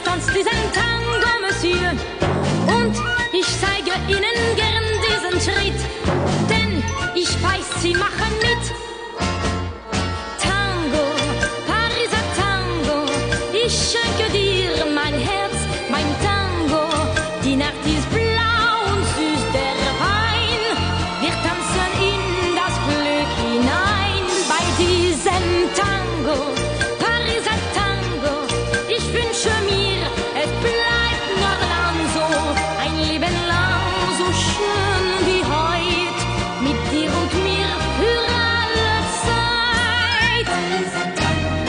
Tanzt diesen Tango, Monsieur, und ich zeige Ihnen gern diesen Schritt, denn ich weiß, Sie machen mit. Tango, Pariser Tango, ich schenke dir mein Herz, mein Tango. Die Nacht ist blau und süß der Wein, wir tanzen in das Glück hinein bei diesem Tango. Pariser Tango, ich wünsche mir, es bleibt noch lang so, ein Leben lang so schön wie heut, mit dir und mir für alle Zeit. Pariser Tango,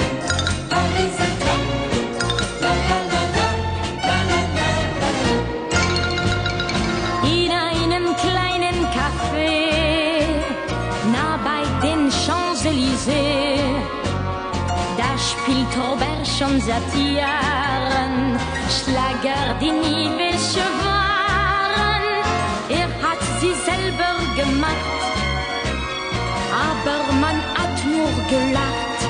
Pariser Tango, la la la la, la la la la. In einem kleinen Café, nah bei den Champs-Élysées, da spielt Robert schon seit Jahren Schlager, die nie welche waren. Er hat sie selber gemacht, aber man hat nur gelacht.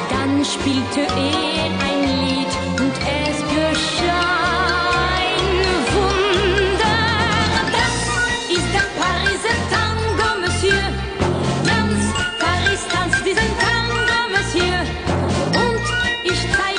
Dann spielte er ein Lied und es geschah ein Wunder. Das ist der Pariser Tango, Monsieur. Ganz Paris tanzt diesen Tango, Monsieur. Und ich zeige